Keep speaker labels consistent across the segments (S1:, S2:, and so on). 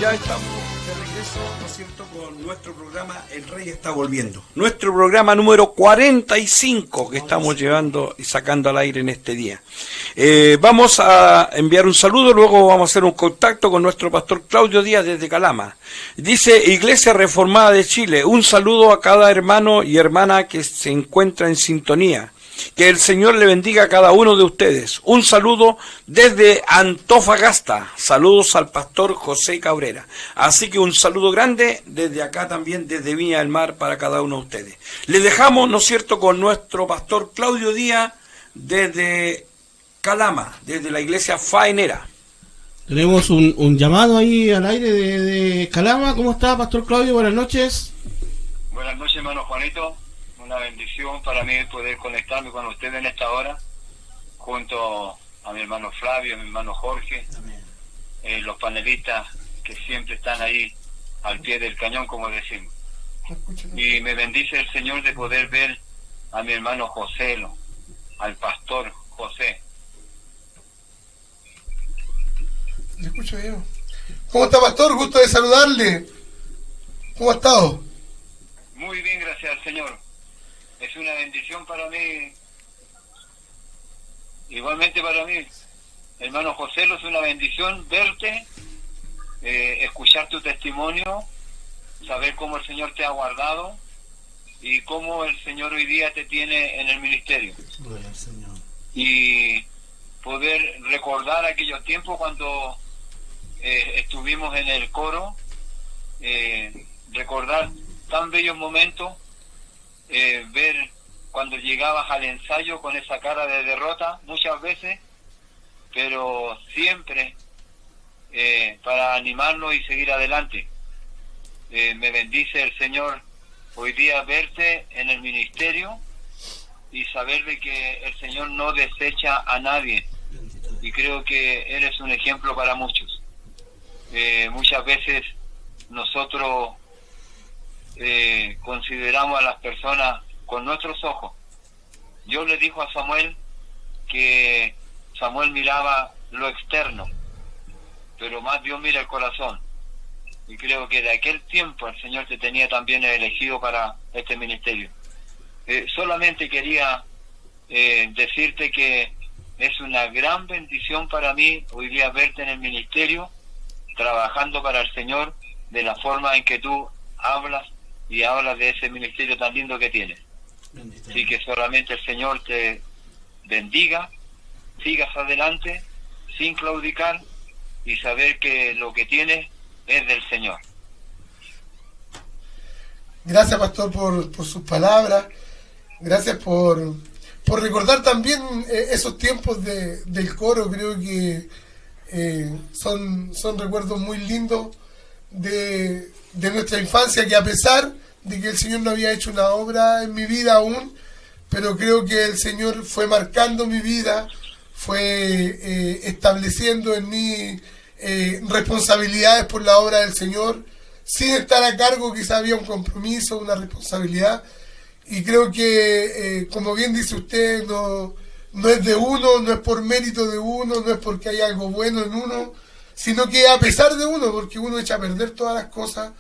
S1: Ya estamos de regreso, ¿no es cierto?, con nuestro programa El Rey está volviendo. Nuestro programa número 45 que estamos llevando y sacando al aire en este día. Vamos a enviar un saludo, luego vamos a hacer un contacto con nuestro pastor Claudio Díaz desde Calama. Dice: Iglesia Reformada de Chile, un saludo a cada hermano y hermana que se encuentra en sintonía. Que el Señor le bendiga a cada uno de ustedes. Un saludo desde Antofagasta. Saludos al pastor José Cabrera. Así que un saludo grande desde acá también, desde Viña del Mar, para cada uno de ustedes. Le dejamos, ¿no es cierto?, con nuestro pastor Claudio Díaz desde Calama, desde la iglesia faenera.
S2: Tenemos un llamado ahí al aire de Calama. ¿Cómo está, pastor Claudio? Buenas noches.
S3: Buenas noches, hermano Juanito. Una bendición para mí poder conectarme con ustedes en esta hora, junto a mi hermano Flavio, a mi hermano Jorge, los panelistas que siempre están ahí al pie del cañón, como decimos. Y me bendice el Señor de poder ver a mi hermano José, al pastor José.
S4: Le escucho yo. ¿Cómo está, pastor? Gusto de saludarle. ¿Cómo ha estado?
S3: Muy bien, gracias al Señor. Es una bendición para mí, igualmente para mí, hermano José, es una bendición verte, escuchar tu testimonio, saber cómo el Señor te ha guardado y cómo el Señor hoy día te tiene en el ministerio.
S2: Gloria al Señor.
S3: Y poder recordar aquellos tiempos cuando estuvimos en el coro, recordar tan bellos momentos. Ver cuando llegabas al ensayo con esa cara de derrota muchas veces, pero siempre para animarnos y seguir adelante. Me bendice el Señor hoy día verte en el ministerio y saber de que el Señor no desecha a nadie, y creo que eres un ejemplo para muchos. Muchas veces nosotros consideramos a las personas con nuestros ojos. Dios le dijo a Samuel que Samuel miraba lo externo, pero más Dios mira el corazón, y creo que de aquel tiempo el Señor te tenía también elegido para este ministerio. Solamente quería decirte que es una gran bendición para mí hoy día verte en el ministerio, trabajando para el Señor de la forma en que tú hablas y hablas de ese ministerio tan lindo que tienes. Así que solamente el Señor te bendiga, sigas adelante sin claudicar y saber que lo que tienes es del Señor.
S4: Gracias, pastor, por sus palabras. Gracias por recordar también esos tiempos del coro. Creo que son recuerdos muy lindos de nuestra infancia, que a pesar de que el Señor no había hecho una obra en mi vida aún, pero creo que el Señor fue marcando mi vida, fue estableciendo en mí responsabilidades por la obra del Señor, sin estar a cargo. Quizá había un compromiso, una responsabilidad, y creo que como bien dice usted, no es de uno, no es por mérito de uno, no es porque hay algo bueno en uno, sino que a pesar de uno, porque uno echa a perder todas las cosas,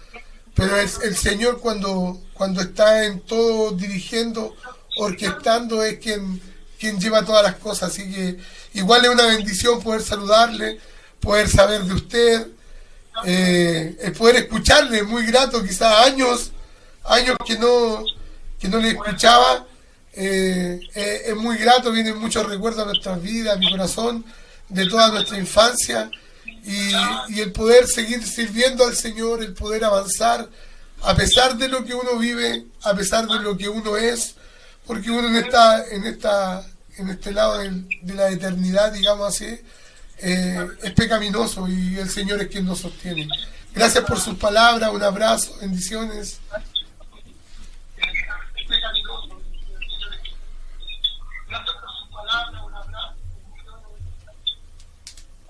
S4: pero el Señor cuando está en todo dirigiendo, orquestando, es quien lleva todas las cosas. Así que igual es una bendición poder saludarle, poder saber de usted, el poder escucharle, es muy grato. Quizás años que no le escuchaba, es muy grato, vienen muchos recuerdos a nuestras vidas, a mi corazón, de toda nuestra infancia. Y el poder seguir sirviendo al Señor, el poder avanzar a pesar de lo que uno vive, a pesar de lo que uno es, porque uno en este lado de la eternidad, digamos así, es pecaminoso, y el Señor es quien nos sostiene. Gracias por sus palabras, un abrazo, bendiciones.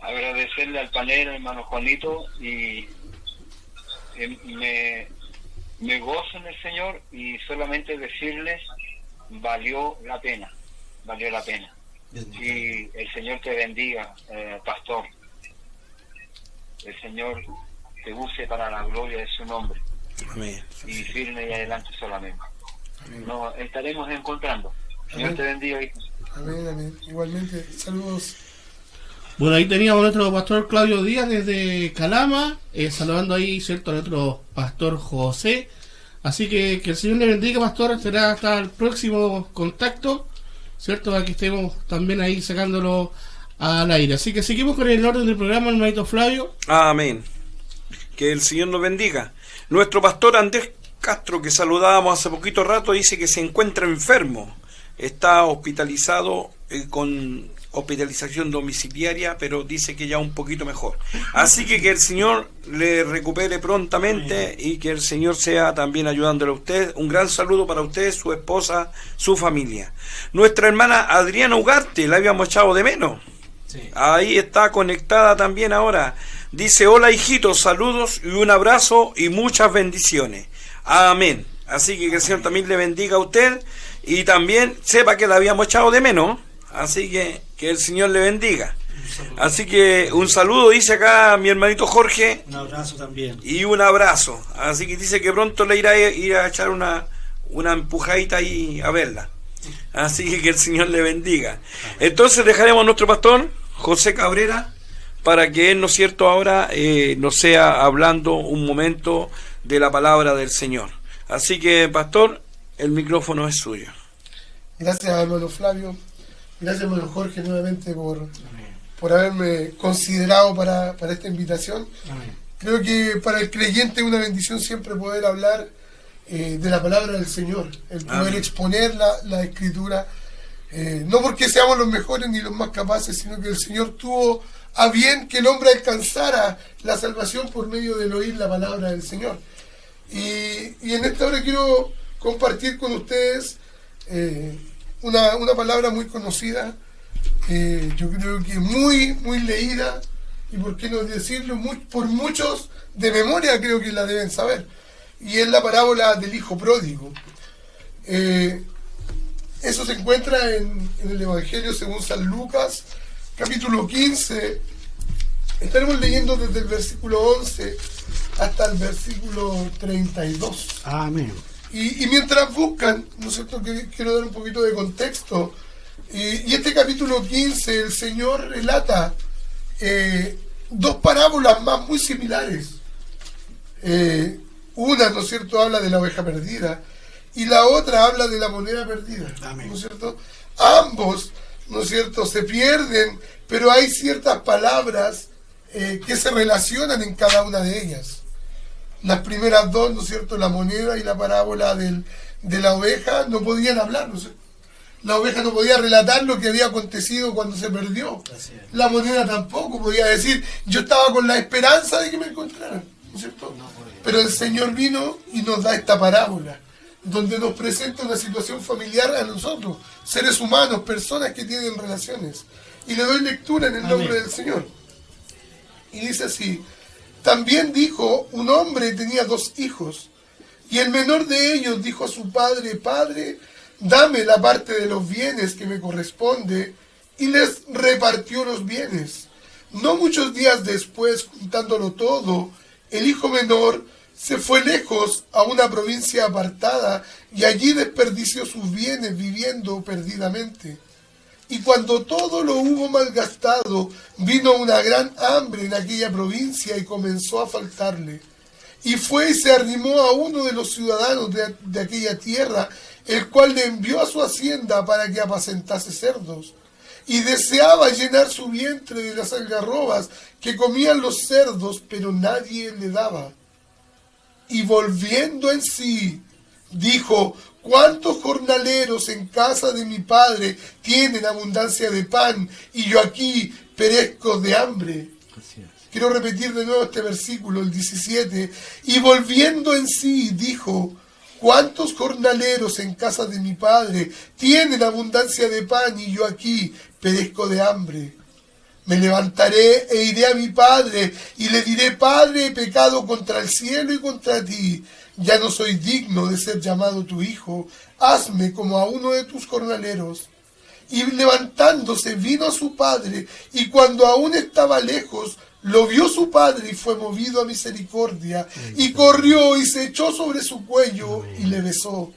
S3: Agradecerle al panel, hermano Juanito, y me gozo en el Señor, y solamente decirles, valió la pena. Y el Señor te bendiga, pastor. El Señor te use para la gloria de su nombre.
S1: Amén.
S3: Y firme y adelante solamente.
S4: Amén.
S3: Nos estaremos encontrando. Señor
S4: Amén.
S3: te bendiga, hijo.
S4: Amén, amén. Igualmente, saludos.
S2: Bueno, ahí teníamos a nuestro pastor Claudio Díaz desde Calama, saludando ahí, ¿cierto?, a nuestro pastor José. Así que el Señor le bendiga, pastor. Será hasta el próximo contacto, ¿cierto?, para que estemos también ahí sacándolo al aire. Así que seguimos con el orden del programa, hermanito Flavio.
S1: Amén. Que el Señor nos bendiga. Nuestro pastor Andrés Castro, que saludábamos hace poquito rato, dice que se encuentra enfermo. Está hospitalizado con hospitalización domiciliaria, pero dice que ya un poquito mejor. Así que el Señor le recupere prontamente y que el Señor sea también ayudándole a usted. Un gran saludo para usted, su esposa, su familia. Nuestra hermana Adriana Ugarte, la habíamos echado de menos.
S5: Sí.
S1: Ahí está conectada también ahora. Dice: hola hijitos, saludos y un abrazo y muchas bendiciones. Amén. Así que el Señor también le bendiga a usted y también sepa que la habíamos echado de menos. Así que el Señor le bendiga. Así que un saludo, dice acá mi hermanito Jorge.
S5: Un abrazo también.
S1: Y un abrazo. Así que dice que pronto le irá a echar una empujadita ahí a verla. Así que el Señor le bendiga. Entonces dejaremos a nuestro pastor José Cabrera para que él, ¿no es cierto?, ahora nos sea hablando un momento de la palabra del Señor. Así que, pastor, el micrófono es suyo.
S4: Gracias, hermano Flavio. Gracias, hermano Jorge, nuevamente por haberme considerado para esta invitación.
S5: Amén.
S4: Creo que para el creyente es una bendición siempre poder hablar de la palabra del Señor, el poder
S1: Amén.
S4: exponer la Escritura, no porque seamos los mejores ni los más capaces, sino que el Señor tuvo a bien que el hombre alcanzara la salvación por medio del oír la palabra del Señor. Y en esta hora quiero compartir con ustedes una palabra muy conocida, yo creo que muy leída, y por qué no decirlo, por muchos de memoria creo que la deben saber, y es la parábola del hijo pródigo. Eso se encuentra en el Evangelio según San Lucas, capítulo 15. Estaremos leyendo desde el versículo 11 hasta el versículo 32.
S5: Amén.
S4: Y mientras buscan, ¿no es cierto?, que quiero dar un poquito de contexto. Y este capítulo 15, el Señor relata dos parábolas más muy similares. Una, ¿no es cierto?, habla de la oveja perdida, y la otra habla de la moneda perdida.
S5: Amén.
S4: ¿No es cierto? Ambos, ¿no es cierto?, se pierden, pero hay ciertas palabras que se relacionan en cada una de ellas. Las primeras dos, ¿no es cierto?, la moneda y la parábola de la oveja, no podían hablar, ¿no es cierto? La oveja no podía relatar lo que había acontecido cuando se perdió.
S5: Así es.
S4: La moneda tampoco podía decir, yo estaba con la esperanza de que me encontraran, ¿no es cierto?
S5: No podía.
S4: Pero el Señor vino y nos da esta parábola, donde nos presenta una situación familiar a nosotros, seres humanos, personas que tienen relaciones. Y le doy lectura en el nombre
S5: Amén.
S4: del Señor. Y dice así: también dijo, un hombre tenía 2 hijos, y el menor de ellos dijo a su padre: Padre, dame la parte de los bienes que me corresponde, y les repartió los bienes. No muchos días después, juntándolo todo, el hijo menor se fue lejos a una provincia apartada, y allí desperdició sus bienes viviendo perdidamente. Y cuando todo lo hubo malgastado, vino una gran hambre en aquella provincia y comenzó a faltarle. Y fue y se arrimó a uno de los ciudadanos de aquella tierra, el cual le envió a su hacienda para que apacentase cerdos. Y deseaba llenar su vientre de las algarrobas que comían los cerdos, pero nadie le daba. Y volviendo en sí, dijo: ¿cuántos jornaleros en casa de mi padre tienen abundancia de pan, y yo aquí perezco de hambre?
S5: Así es.
S4: Quiero repetir de nuevo este versículo, el 17. Y volviendo en sí, dijo: ¿cuántos jornaleros en casa de mi padre tienen abundancia de pan, y yo aquí perezco de hambre? Me levantaré e iré a mi padre, y le diré: Padre, he pecado contra el cielo y contra ti. Ya no soy digno de ser llamado tu hijo. Hazme como a uno de tus jornaleros. Y levantándose vino a su padre, y cuando aún estaba lejos, Lo vio su padre y fue movido a misericordia, y corrió y se echó sobre su cuello y le besó.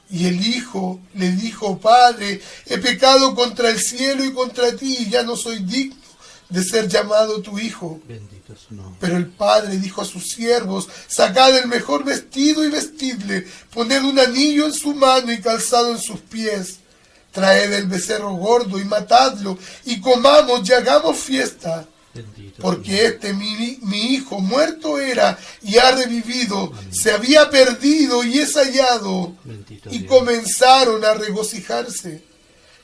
S4: Y el hijo le dijo: Padre, he pecado contra el cielo y contra ti, y ya no soy digno de ser llamado tu hijo.
S2: Bendito su nombre.
S4: Pero el padre dijo a sus siervos: Sacad el mejor vestido y vestidle, poned un anillo en su mano y calzado en sus pies. Traed el becerro gordo y matadlo, y comamos y hagamos fiesta.
S2: Bendito
S4: Porque este mi hijo muerto era y ha revivido, se había perdido y es hallado.
S2: Bendito
S4: Y
S2: Dios.
S4: comenzaron a regocijarse.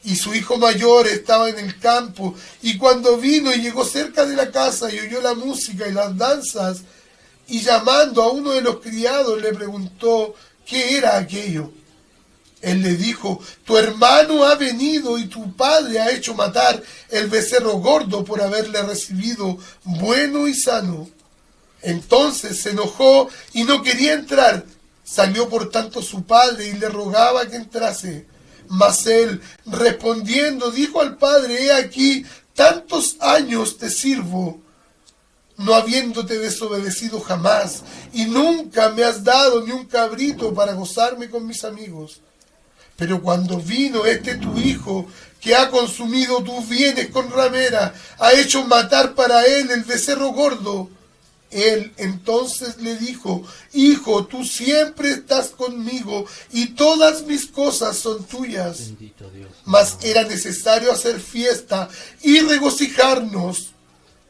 S4: Y su hijo mayor estaba en el campo, y cuando vino y llegó cerca de la casa y oyó la música y las danzas, y llamando a uno de los criados le preguntó qué era aquello. Él le dijo: tu hermano ha venido y tu padre ha hecho matar el becerro gordo por haberle recibido bueno y sano. Entonces se enojó y no quería entrar. Salió por tanto su padre y le rogaba que entrase. Mas él, respondiendo, dijo al padre: he aquí, tantos años te sirvo, no habiéndote desobedecido jamás, y nunca me has dado ni un cabrito para gozarme con mis amigos. Pero cuando vino este tu hijo, que ha consumido tus bienes con ramera, ha hecho matar para él el becerro gordo. Él entonces le dijo: Hijo, tú siempre estás conmigo, y todas mis cosas son tuyas.
S2: Bendito Dios.
S4: Mas era necesario hacer fiesta y regocijarnos,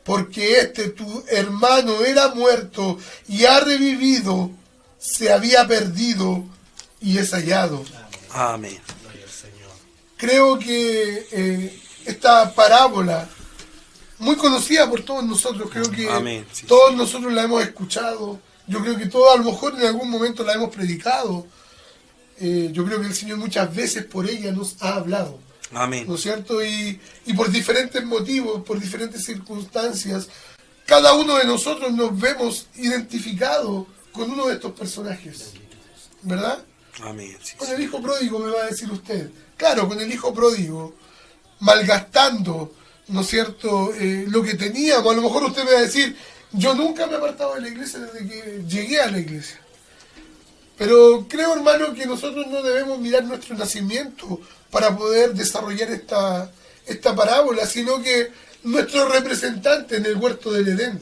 S4: porque este tu hermano era muerto y ha revivido, se había perdido y es hallado.
S1: Amén.
S4: Creo que esta parábola, muy conocida por todos nosotros, creo que
S1: Amén, sí,
S4: todos nosotros la hemos escuchado. Yo creo que todos a lo mejor en algún momento la hemos predicado. Yo creo que el Señor muchas veces por ella nos ha hablado,
S1: Amén.
S4: ¿no es cierto? Y por diferentes motivos, por diferentes circunstancias, cada uno de nosotros nos vemos identificados con uno de estos personajes, ¿verdad?
S1: Amén. Sí,
S4: Con el hijo pródigo, me va a decir usted. Claro, con el hijo pródigo, malgastando, ¿no es cierto?, lo que teníamos. A lo mejor usted me va a decir: yo nunca me he apartado de la iglesia desde que llegué a la iglesia. Pero creo, hermano, que nosotros no debemos mirar nuestro nacimiento para poder desarrollar esta parábola, sino que nuestro representante en el huerto del Edén,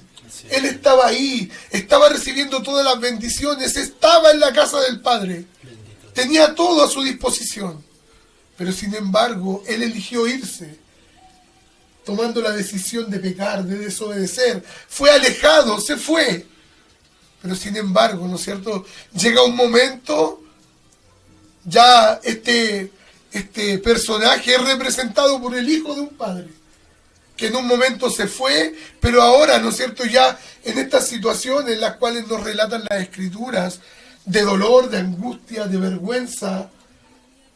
S4: él estaba ahí, estaba recibiendo todas las bendiciones, estaba en la casa del Padre, tenía todo a su disposición, pero sin embargo, él eligió irse, tomando la decisión de pecar, de desobedecer. Fue alejado, se fue. Pero sin embargo, ¿no es cierto?, llega un momento, ya este personaje es representado por el hijo de un padre, que en un momento se fue, pero ahora, ¿no es cierto?, ya en estas situaciones en las cuales nos relatan las escrituras, de dolor, de angustia, de vergüenza.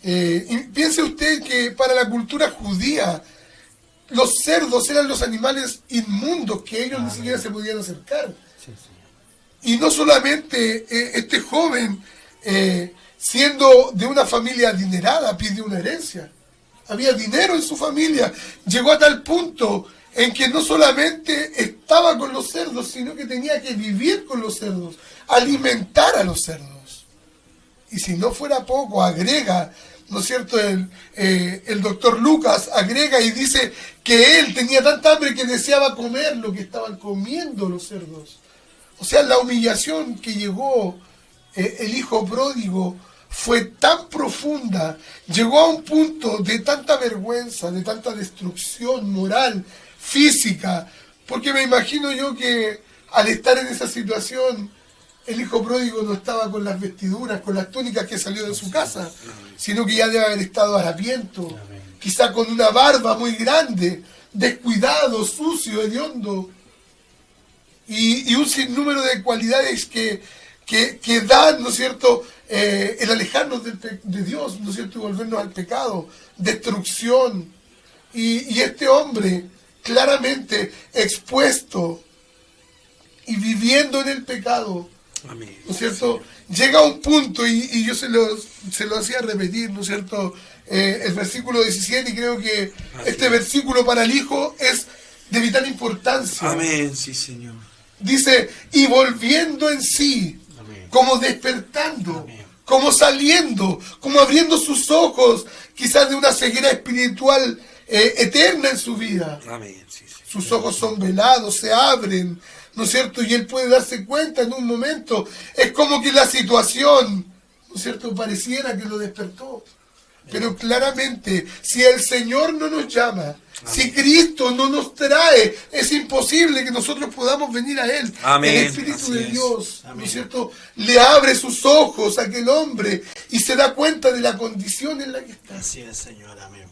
S4: Y piense usted que para la cultura judía, los cerdos eran los animales inmundos que ellos ni siquiera se podían acercar. Y no solamente este joven, siendo de una familia adinerada, pidió una herencia. Había dinero en su familia. Llegó a tal punto en que no solamente estaba con los cerdos, sino que tenía que vivir con los cerdos, alimentar a los cerdos. Y si no fuera poco, agrega, ¿no es cierto?, el doctor Lucas agrega y dice que él tenía tanta hambre que deseaba comer lo que estaban comiendo los cerdos. O sea, la humillación que llegó el hijo pródigo fue tan profunda, llegó a un punto de tanta vergüenza, de tanta destrucción moral, física, porque me imagino yo que al estar en esa situación, el hijo pródigo no estaba con las vestiduras, con las túnicas que salió de su casa, sino que ya debe haber estado harapiento, quizá con una barba muy grande, descuidado, sucio, hediondo, y un sinnúmero de cualidades que dan, ¿no es cierto?, el alejarnos de Dios, ¿no es cierto?, y volvernos al pecado, destrucción. Y este hombre, claramente expuesto y viviendo en el pecado,
S1: Amén.
S4: ¿no es cierto?, llega a un punto, y yo se lo hacía repetir, ¿no es cierto?, el versículo 17, y creo que este versículo para el hijo es de vital importancia.
S1: Amén, sí, Señor.
S4: Dice, y volviendo en sí, como despertando, como saliendo, como abriendo sus ojos, quizás de una ceguera espiritual eterna en su vida.
S1: Amén, sí, sí.
S4: Sus ojos son velados, se abren, ¿no es cierto? Y él puede darse cuenta en un momento. Es como que la situación, ¿no es cierto?, pareciera que lo despertó. Pero claramente, si el Señor no nos llama, si Cristo no nos trae, es imposible que nosotros podamos venir a Él.
S1: Amén.
S4: El Espíritu
S1: Así
S4: de
S1: es.
S4: Dios, ¿no
S1: Amén.
S4: es cierto?, le abre sus ojos a aquel hombre y se da cuenta de la condición en la que está.
S5: Así es, Señor, amén.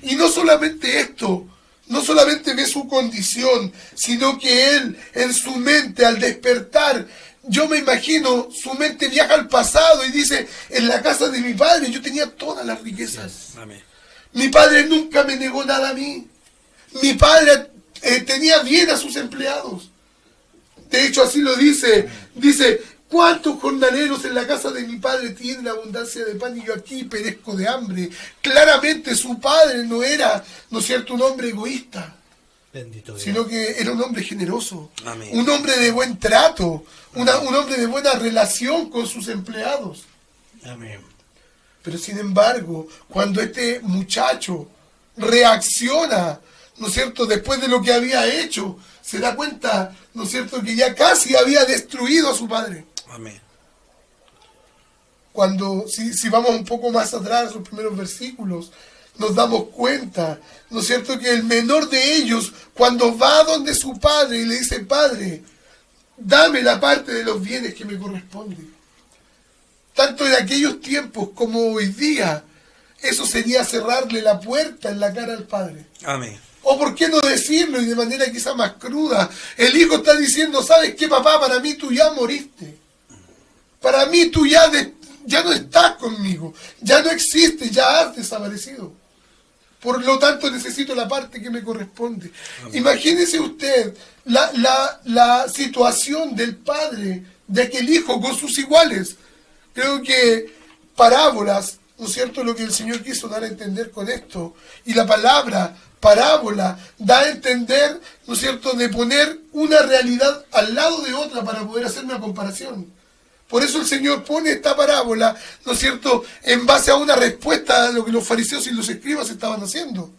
S4: Y no solamente esto, no solamente ve su condición, sino que él, en su mente, al despertar, yo me imagino, su mente viaja al pasado y dice, en la casa de mi padre yo tenía todas las riquezas.
S1: Amén.
S4: Mi padre nunca me negó nada a mí. Mi padre tenía bien a sus empleados. De hecho, así lo dice. Dice, ¿cuántos jornaleros en la casa de mi padre tienen abundancia de pan y yo aquí perezco de hambre? Claramente su padre no era, ¿no es cierto?, un hombre egoísta,
S5: Bendito Dios.
S4: sino que era un hombre generoso.
S1: Amén.
S4: Un hombre de buen trato, un hombre de buena relación con sus empleados.
S5: Amén.
S4: Pero sin embargo, cuando este muchacho reacciona, ¿no es cierto?, después de lo que había hecho, se da cuenta, ¿no es cierto?, que ya casi había destruido a su padre.
S1: Amén.
S4: Cuando, si vamos un poco más atrás, los primeros versículos, nos damos cuenta, ¿no es cierto?, que el menor de ellos, cuando va donde su padre y le dice, Padre, dame la parte de los bienes que me corresponde. Tanto en aquellos tiempos como hoy día, eso sería cerrarle la puerta en la cara al padre.
S1: Amén.
S4: O por qué no decirlo y de manera quizá más cruda. El hijo está diciendo, ¿sabes qué, papá? Para mí tú ya moriste. Para mí tú ya no estás conmigo. Ya no existes, ya has desaparecido. Por lo tanto necesito la parte que me corresponde.
S1: Amén.
S4: Imagínese usted la situación del padre de aquel hijo con sus iguales. Creo que parábolas, ¿no es cierto?, lo que el Señor quiso dar a entender con esto. Y la palabra parábola da a entender, ¿no es cierto?, de poner una realidad al lado de otra para poder hacer una comparación. Por eso el Señor pone esta parábola, ¿no es cierto?, en base a una respuesta a lo que los fariseos y los escribas estaban haciendo.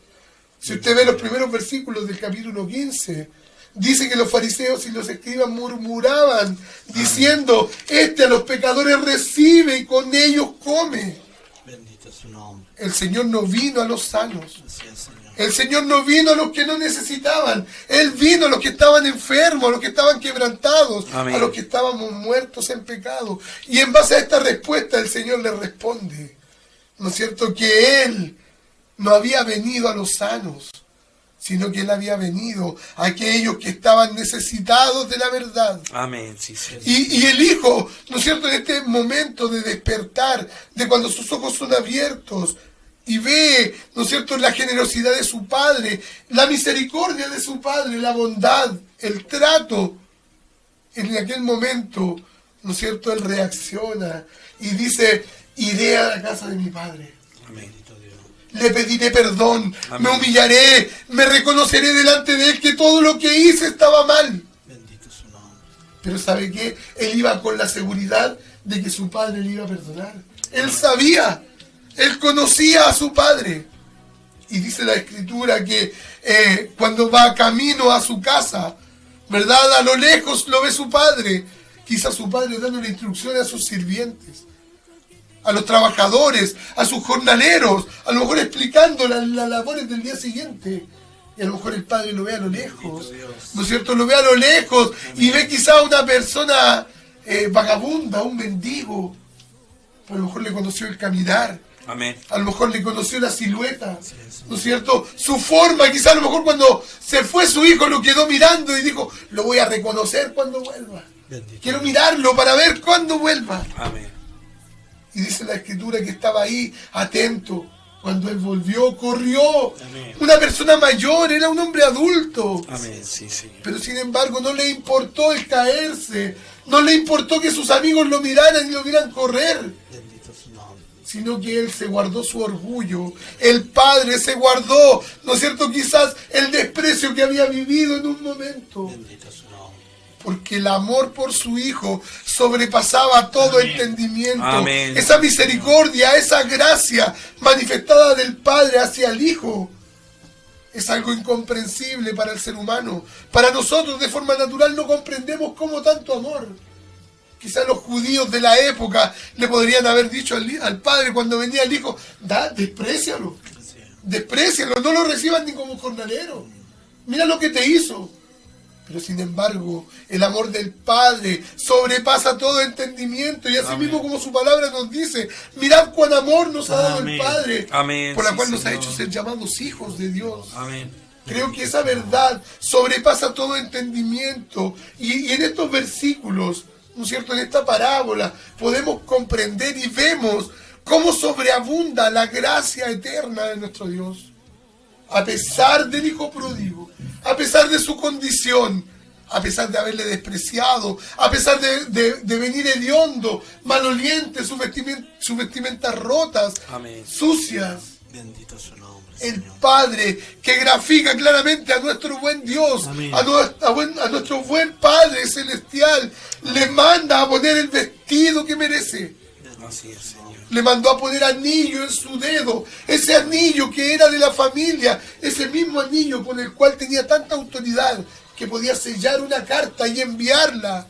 S4: Si usted ve los primeros versículos del capítulo 15, dice que los fariseos y los escribas murmuraban, diciendo, a los pecadores recibe y con ellos come.
S5: Bendito es su nombre.
S4: El Señor no vino a los sanos.
S5: Así es, Señor.
S4: El Señor no vino a los que no necesitaban. Él vino a los que estaban enfermos, a los que estaban quebrantados,
S1: Amén.
S4: a los que estábamos muertos en pecado. Y en base a esta respuesta el Señor le responde, ¿no es cierto?, que Él no había venido a los sanos, sino que Él había venido a aquellos que estaban necesitados de la verdad.
S1: Amén, sí, Señor.
S4: Y el hijo, ¿no es cierto?, en este momento de despertar, de cuando sus ojos son abiertos y ve, ¿no es cierto?, la generosidad de su padre, la misericordia de su padre, la bondad, el trato, en aquel momento, ¿no es cierto?, él reacciona y dice, iré a la casa de mi padre.
S1: Amén.
S5: Bendito Dios.
S4: Le pediré perdón,
S1: Amén.
S4: me humillaré, me reconoceré delante de él que todo lo que hice estaba mal.
S5: Bendito es su nombre.
S4: Pero ¿sabe qué? Él iba con la seguridad de que su padre le iba a perdonar. Él sabía, él conocía a su padre. Y dice la Escritura que cuando va camino a su casa, ¿verdad? A lo lejos lo ve su padre. Quizás su padre dándole instrucciones a sus sirvientes, a los trabajadores, a sus jornaleros, a lo mejor explicando las labores del día siguiente. Y a lo mejor el padre lo ve a lo lejos, ¿no es cierto? Lo ve a lo lejos y ve quizá una persona vagabunda, un mendigo. A lo mejor le conoció el caminar,
S1: Amén.
S4: a lo mejor le conoció la silueta, ¿no es cierto? Su forma, quizá a lo mejor cuando se fue su hijo lo quedó mirando y dijo, lo voy a reconocer cuando vuelva.
S5: Bendito
S4: Quiero
S5: Dios.
S4: mirarlo para ver cuándo vuelva.
S1: Amén.
S4: Y dice la Escritura que estaba ahí, atento. Cuando él volvió, corrió.
S5: Amén.
S4: Una persona mayor, era un hombre adulto.
S1: Amén, sí, Señor.
S4: Pero sin embargo no le importó el caerse. No le importó que sus amigos lo miraran y lo vieran correr.
S5: Bendito es su nombre.
S4: sino que Él se guardó su orgullo. El Padre se guardó, ¿no es cierto?, quizás el desprecio que había vivido en un momento.
S5: Bendito su nombre.
S4: Porque el amor por su Hijo sobrepasaba todo entendimiento.
S1: Amén.
S4: Esa misericordia, esa gracia manifestada del Padre hacia el Hijo es algo incomprensible para el ser humano. Para nosotros de forma natural no comprendemos cómo tanto amor. Quizás los judíos de la época le podrían haber dicho al Padre cuando venía el Hijo: desprécialo, no lo reciban ni como jornalero. Mira lo que te hizo. Pero sin embargo, el amor del Padre sobrepasa todo entendimiento. Y así mismo, como su palabra nos dice, mirad cuán amor nos ha dado el Padre,
S1: Amén.
S4: por la
S1: Sí,
S4: cual nos
S1: Señor.
S4: ha hecho ser llamados hijos de Dios.
S1: Amén.
S4: Creo que esa verdad sobrepasa todo entendimiento. Y en estos versículos, ¿no es cierto?, en esta parábola, podemos comprender y vemos cómo sobreabunda la gracia eterna de nuestro Dios. A pesar del Hijo pródigo, a pesar de su condición, a pesar de haberle despreciado, a pesar de venir hediondo, maloliente, sus vestimentas rotas,
S1: Amén.
S4: sucias,
S5: Bendito su nombre,
S4: el
S5: Señor.
S4: Padre, que grafica claramente a nuestro buen Dios,
S5: Amén.
S4: a nuestro buen Padre celestial, le manda a poner el vestido que merece.
S1: Así es, Señor.
S4: Le mandó a poner anillo en su dedo, ese anillo que era de la familia, ese mismo anillo con el cual tenía tanta autoridad que podía sellar una carta y enviarla,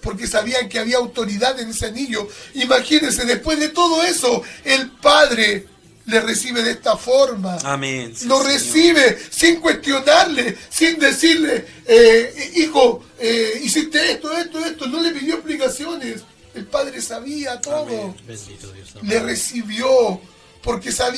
S4: porque sabían que había autoridad en ese anillo. Imagínense, después de todo eso, el Padre le recibe de esta forma.
S1: Amén. Sí,
S4: Lo
S1: Señor.
S4: recibe sin cuestionarle, sin decirle: hijo, hiciste esto, no le pidió explicaciones. El Padre sabía todo.
S1: Amén.
S5: Bendito Dios.
S4: Le recibió porque sabía